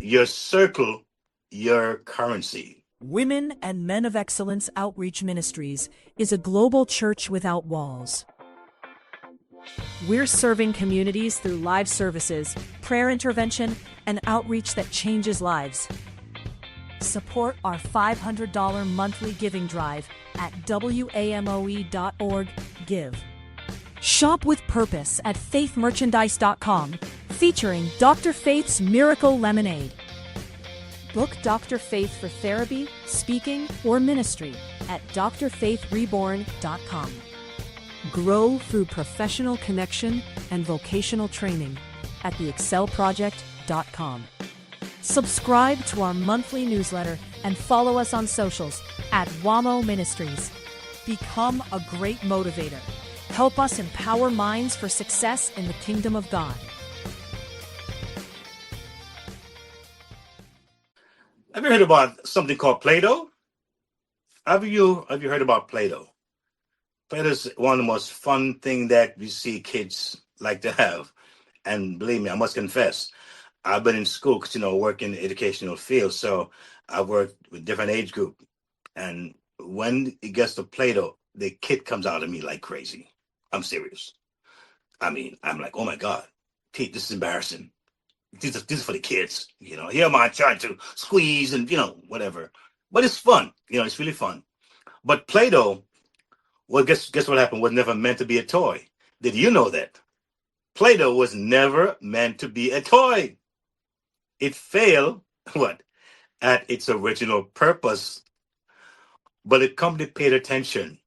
your circle, your currency. Women and Men of Excellence Outreach Ministries is a global church without walls. We're serving communities through live services, prayer intervention, and outreach that changes lives. Support our $500 monthly giving drive at WAMOE.org/give. Shop with purpose at faithmerchandise.com, featuring Dr. Faith's Miracle Lemonade. Book Dr. Faith for therapy, speaking, or ministry at drfaithreborn.com. Grow through professional connection and vocational training at theexcelproject.com. Subscribe to our monthly newsletter and follow us on socials at WAMOE Ministries. Become a great motivator. Help us empower minds for success in the kingdom of God. Have you heard about something called Play-Doh? Have you heard about Play-Doh? Play-Doh is one of the most fun things that we see kids like to have. And believe me, I must confess, I've been in school because, work in the educational field. So I've worked with different age group. And when it gets to Play-Doh, the kid comes out of me like crazy. I'm serious. I'm like, oh my God, Pete, this is embarrassing. This is for the kids. Here am I trying to squeeze and, whatever. But it's fun. It's really fun. But Play-Doh, well, guess what happened? Was never meant to be a toy. Did you know that? Play-Doh was never meant to be a toy. It failed, at its original purpose. But the company paid attention.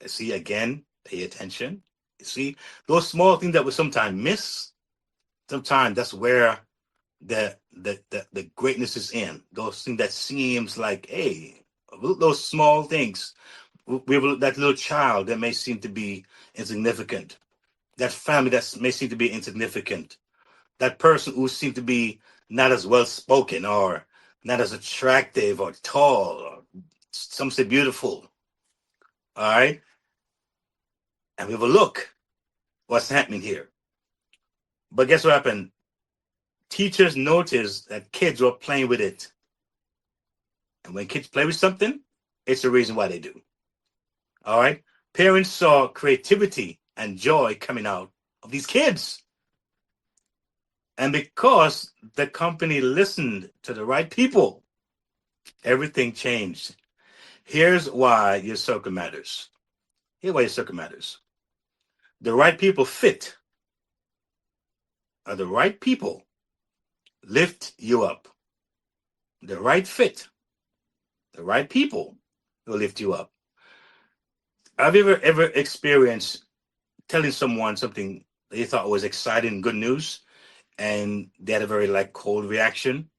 See, again, pay attention. You see, those small things that we sometimes miss, sometimes that's where the greatness is in. Those things that seems like, hey, those small things. We have that little child that may seem to be insignificant. That family that may seem to be insignificant. That person who seems to be not as well spoken or not as attractive or tall or some say beautiful. All right. And we have a look what's happening here. But guess what happened? Teachers noticed that kids were playing with it. And when kids play with something, it's the reason why they do. All right. Parents saw creativity and joy coming out of these kids. And because the company listened to the right people, everything changed. Here's why your circle matters. Here's why your circle matters. The right people fit. Or the right people lift you up. The right fit. The right people will lift you up. Have you ever experienced telling someone something they thought was exciting, good news, and they had a very cold reaction?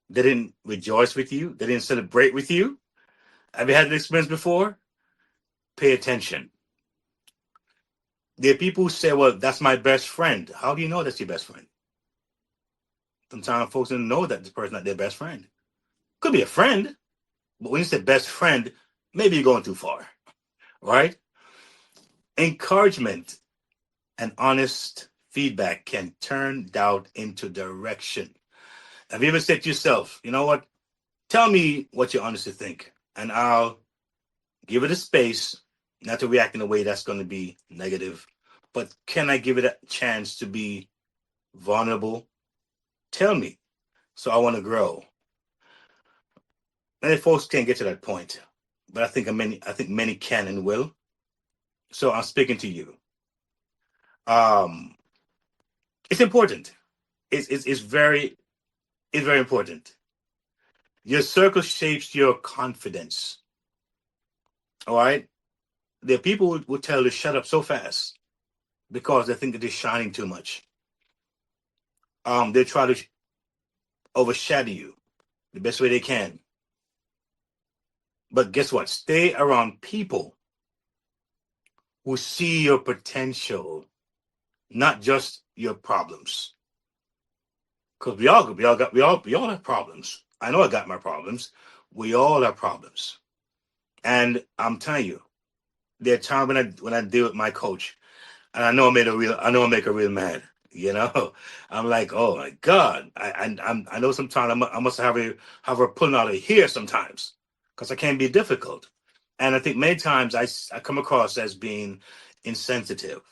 They didn't rejoice with you. They didn't celebrate with you. Have you had an experience before? Pay attention. There are people who say, well, that's my best friend. How do you know that's your best friend? Sometimes folks don't know that this person's not their best friend. Could be a friend, but when you say best friend, maybe you're going too far, right? Encouragement and honest feedback can turn doubt into direction. Have you ever said to yourself, you know what? Tell me what you honestly think, and I'll give it a space, not to react in a way that's going to be negative, but can I give it a chance to be vulnerable? Tell me, so I want to grow. Many folks can't get to that point, but I think many can and will. So I'm speaking to you. It's important. It's very important. Your circle shapes your confidence. All right. There are people who will tell you to shut up so fast because they think that they're shining too much. They try to overshadow you the best way they can. But guess what? Stay around people who see your potential, not just your problems. Because we all have problems. I know I got my problems. We all have problems. And I'm telling you, there are times when I deal with my coach, and I know I make her real mad. You know, I'm like, oh my God, I know sometimes I must have her pulling out of here sometimes because I can be difficult, and I think many times I come across as being insensitive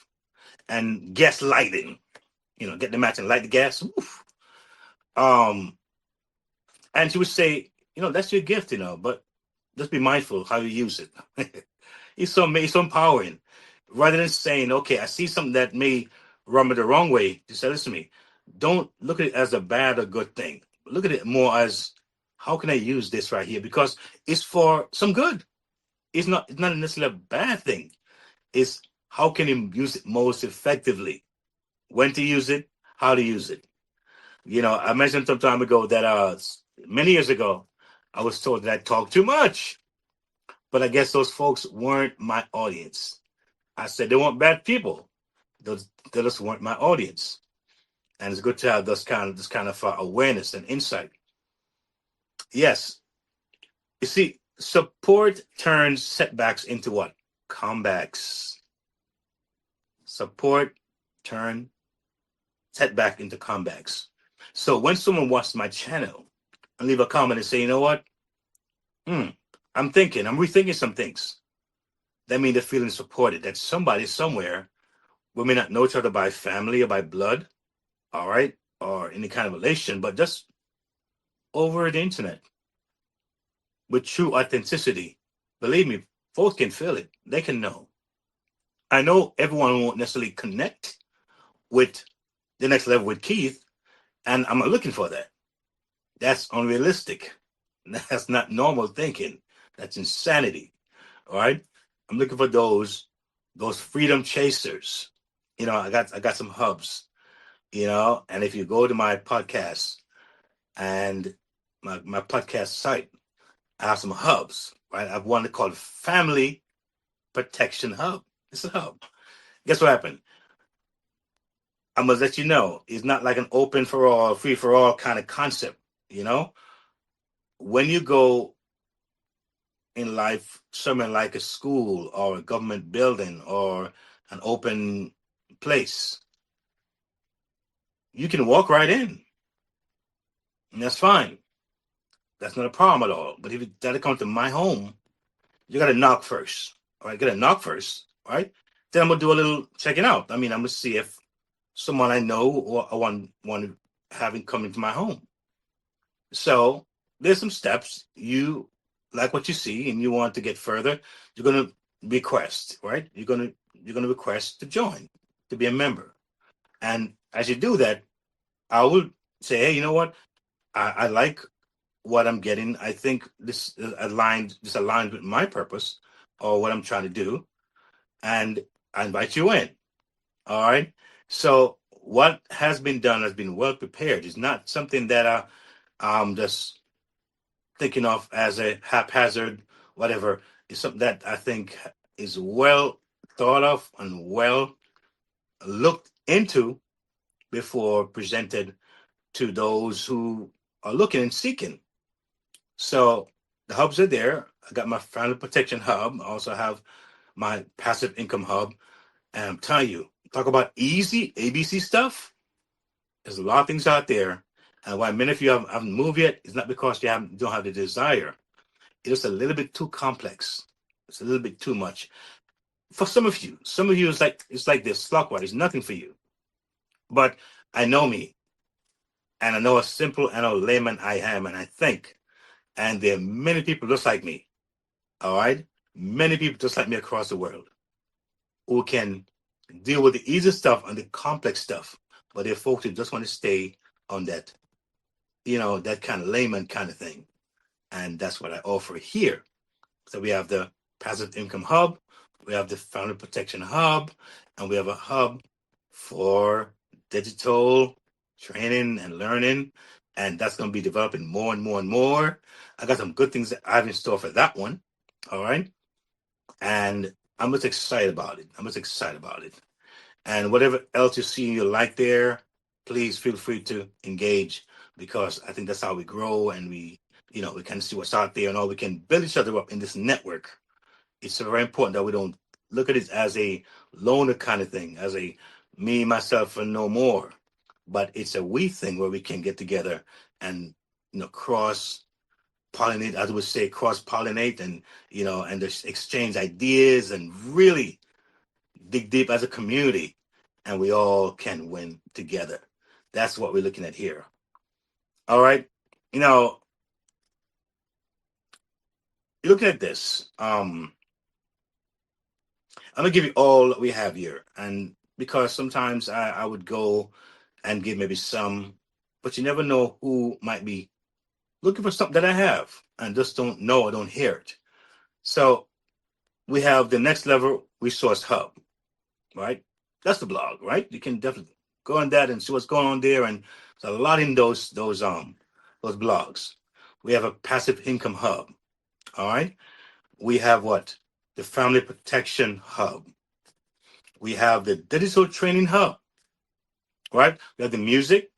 and gaslighting. You know, get the match and light the gas. Oof. Um, and she would say, you know, that's your gift, you know, but just be mindful how you use it. It's so empowering. Rather than saying, okay, I see something that may run me the wrong way, just say, listen to me. Don't look at it as a bad or good thing. Look at it more as how can I use this right here? Because it's for some good. It's not necessarily a bad thing. It's how can you use it most effectively? When to use it, how to use it. You know, I mentioned some time ago that many years ago, I was told that I talk too much. But I guess those folks weren't my audience. I said they weren't bad people. They just weren't my audience. And it's good to have this kind of awareness and insight. Yes, you see, support turns setbacks into what? Comebacks. Support turn setback into comebacks. So when someone watches my channel and leave a comment and say, you know what? Hmm, I'm rethinking some things. That means they're feeling supported. That somebody somewhere, we may not know each other by family or by blood, all right, or any kind of relation, but just over the internet with true authenticity. Believe me, folks can feel it. They can know. I know everyone won't necessarily connect with the next level with Keith, and I'm not looking for that. That's unrealistic. That's not normal thinking. That's insanity. All right. I'm looking for those freedom chasers. You know, I got some hubs, you know, and if you go to my podcast and my podcast site, I have some hubs, right? I have one called Family Protection Hub. It's a hub. Guess what happened? I must let you know, it's not like an open for all, free for all kind of concept, you know? When you go in life, somewhere like a school or a government building or an open place, you can walk right in. And that's fine. That's not a problem at all. But if you got to come to my home, you got to knock first. All right, got to knock first. All right. Then I'm gonna do a little checking out. I mean, I'm gonna see if someone I know or I want having come into my home. So there's some steps. You like what you see, and you want to get further. You're gonna request, right? You're gonna request to join, to be a member. And as you do that, I will say, hey, you know what? I like what I'm getting. I think this aligns with my purpose or what I'm trying to do, and I invite you in. All right. So what has been done has been well prepared. It's not something that I'm just thinking of as a haphazard whatever. It's something that I think is well thought of and well looked into before presented to those who are looking and seeking. So the hubs are there. I got my family protection hub. I also have my passive income hub. And I'm telling you, talk about easy ABC stuff. There's a lot of things out there. And why many of you haven't moved yet is not because don't have the desire. It's a little bit too complex. It's a little bit too much. For some of you, it's like this clockwise. It's nothing for you. But I know me. And I know how simple and how layman I am, and I think. And there are many people just like me. All right? Many people just like me across the world who can deal with the easy stuff and the complex stuff. But there are folks who just want to stay on that, you know, that kind of layman kind of thing. And that's what I offer here. So we have the passive income hub, we have the family protection hub, and we have a hub for digital training and learning. And that's going to be developing more and more and more. I got some good things that I have in store for that one. All right. And I'm just excited about it. I'm just excited about it. And whatever else you see you like there, please feel free to engage because I think that's how we grow and we can see what's out there and all we can build each other up in this network. It's very important that we don't look at it as a loner kind of thing, as a me, myself, and no more. But it's a we thing where we can get together and cross pollinate, as we say, cross pollinate, and and just exchange ideas and really dig deep as a community, and we all can win together. That's what we're looking at here. All right, you're looking at this. I'm gonna give you all we have here, and because sometimes I would go and give maybe some, but you never know who might be looking for something that I have and just don't know or don't hear it. So we have the Next Level Resource Hub, right? That's the blog, right? You can definitely go on that and see what's going on there, and there's a lot in those blogs. We have a Passive Income Hub, all right? We have what? The Family Protection Hub. We have the Digital Training Hub, right? We have the Music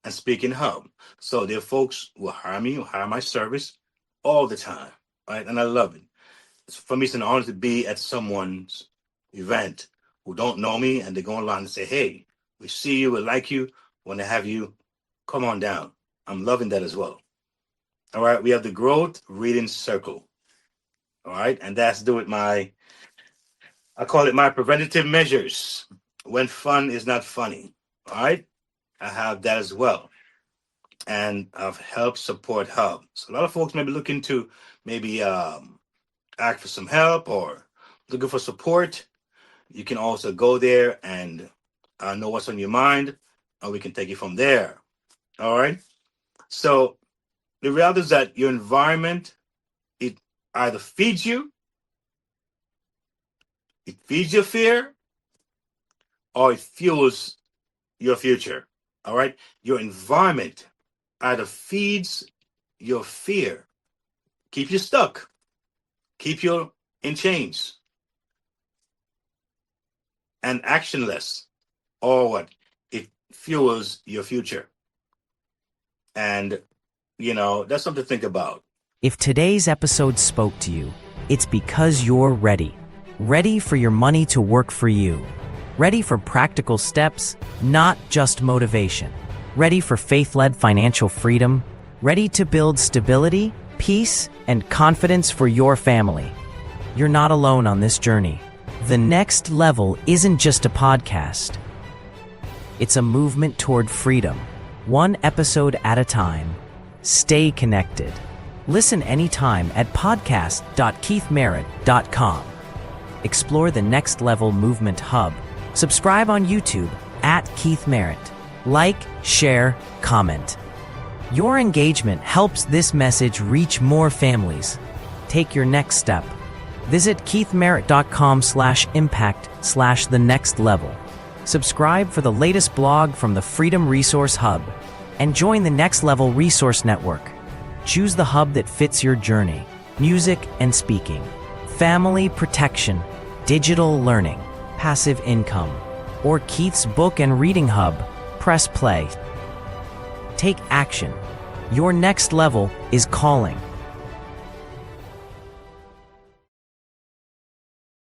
and Speaking Hub. So there are folks who hire me, who hire my service all the time, right? And I love it. For me, it's an honor to be at someone's event who don't know me, and they go online and say, hey, we see you, we like you, want to have you, come on down. I'm loving that as well. All right, we have the Growth Reading Circle. All right, and that's to do with I call it my preventative measures when fun is not funny. All right, I have that as well. And I've helped support hub. So a lot of folks may be looking to maybe ask for some help or looking for support. You can also go there and know what's on your mind, and we can take it from there. All right. So the reality is that your environment, it either feeds you, it feeds your fear, or it fuels your future. All right. Your environment either feeds your fear, keep you stuck, keep you in chains and actionless, or what? It fuels your future. And, that's something to think about. If today's episode spoke to you, it's because you're ready. Ready for your money to work for you. Ready for practical steps, not just motivation. Ready for faith-led financial freedom. Ready to build stability, peace, and confidence for your family. You're not alone on this journey. The Next Level isn't just a podcast. It's a movement toward freedom, one episode at a time. Stay connected. Listen anytime at podcast.keithmerritt.com. Explore the Next Level Movement Hub. Subscribe on YouTube at Keith Merritt. Like, share, comment. Your engagement helps this message reach more families. Take your next step. Visit keithmerritt.com/impact/the next level. Subscribe for the latest blog from the Freedom Resource Hub and join the Next Level Resource Network. Choose the hub that fits your journey: music and speaking, family protection, digital learning, passive income, or Keith's book and reading hub. Press play. Take action. Your next level is calling.